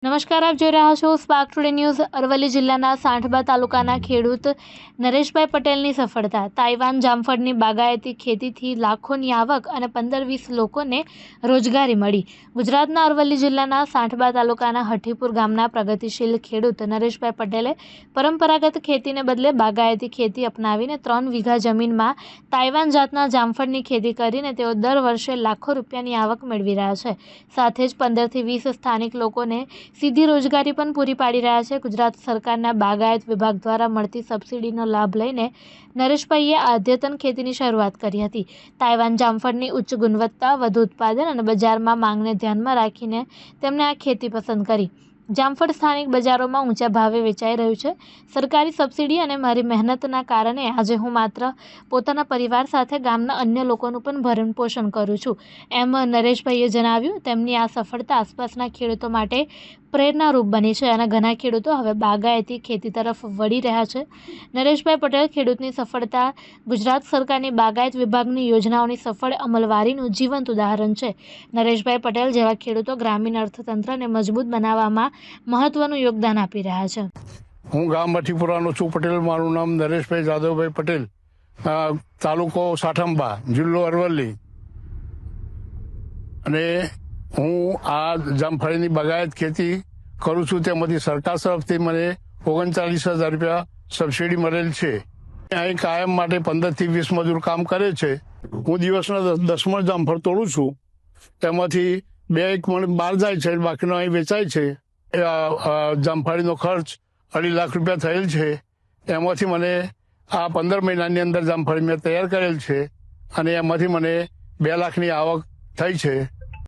નમસ્કાર, આપ જોઈ રહ્યા છો સ્પાર્ક ટુડે ન્યૂઝ। અરવલ્લી જિલ્લાના સાંઠબા તાલુકાના ખેડૂત નરેશભાઈ પટેલની સફળતા। તાઇવાન જામફળની બાગાયતી ખેતીથી લાખોની આવક અને 15-20 લોકોને રોજગારી મળી। ગુજરાતના અરવલ્લી જિલ્લાના સાંઠબા તાલુકાના હઠીપુર ગામના પ્રગતિશીલ ખેડૂત નરેશભાઈ પટેલે પરંપરાગત ખેતીને બદલે બાગાયતી ખેતી અપનાવીને 3 વીઘા જમીનમાં તાઇવાન જાતના જામફળની ખેતી કરીને તેઓ દર વર્ષે લાખો રૂપિયાની આવક મેળવી રહ્યા છે। સાથે જ 15થી 20 સ્થાનિક લોકોને સીધી રોજગારી પણ પૂરી પાડી રહ્યા છે। ગુજરાત સરકારના બાગાયત વિભાગ દ્વારા મળતી સબસિડીનો લાભ લઈને નરેશભાઈએ આ અદ્યતન ખેતીની શરૂઆત કરી હતી। તાઇવાન જામફળની ઉચ્ચ ગુણવત્તા, વધુ ઉત્પાદન અને બજારમાં માંગને ધ્યાનમાં રાખીને તેમણે આ ખેતી પસંદ કરી। જામફળ સ્થાનિક બજારોમાં ઊંચા ભાવે વેચાઈ રહ્યું છે। સરકારી સબસિડી અને મારી મહેનતના કારણે આજે હું માત્ર પોતાના પરિવાર સાથે ગામના અન્ય લોકોનું પણ ભરણ પોષણ કરું છું, એમ નરેશભાઈએ જણાવ્યું। તેમની આ સફળતા આસપાસના ખેડૂતો માટે પ્રેરણારૂપ બની છે અને ઘણા ખેડૂતો હવે બાગાયતી ખેતી તરફ વળી રહ્યા છે। નરેશભાઈ પટેલ ખેડૂતની સફળતા ગુજરાત સરકારની બાગાયત વિભાગની યોજનાઓની સફળ અમલવારીનું જીવંત ઉદાહરણ છે। નરેશભાઈ પટેલ જેવા ખેડૂતો ગ્રામીણ અર્થતંત્રને મજબૂત બનાવવામાં મહત્વનું યોગદાન આપી રહ્યા છે। હું ગામ હઠીપુરાનો છું પટેલ। મારું નામ નરેશભાઈ જાદવભાઈ પટેલ, તાલુકો સાઠંબા, જિલ્લો અરવલ્લી। અને હું આ જામફળીની બાગાયત ખેતી કરું છું। તેમાંથી સરકાર તરફથી મને 39,000 રૂપિયા સબસિડી મળેલ છે। અહીં કાયમ માટે 15 થી 20 મજૂર કામ કરે છે। હું દિવસના 10 મણ જામફળ તોડું છું। તેમાંથી 2 મણ બહાર જાય છે, બાકીનો અહીં વેચાય છે। જામફળીનો ખર્ચ 2.5 લાખ રૂપિયા થયેલ છે। એમાંથી મને આ 15 મહિનાની અંદર જામફળી મેં તૈયાર કરેલ છે અને એમાંથી મને 2 લાખની આવક થઈ છે।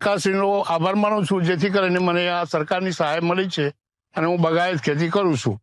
સરકારશ્રીનો આભાર માનું છું, જેથી કરીને મને આ સરકારની સહાય મળી છે અને હું બાગાયત ખેતી કરું છું।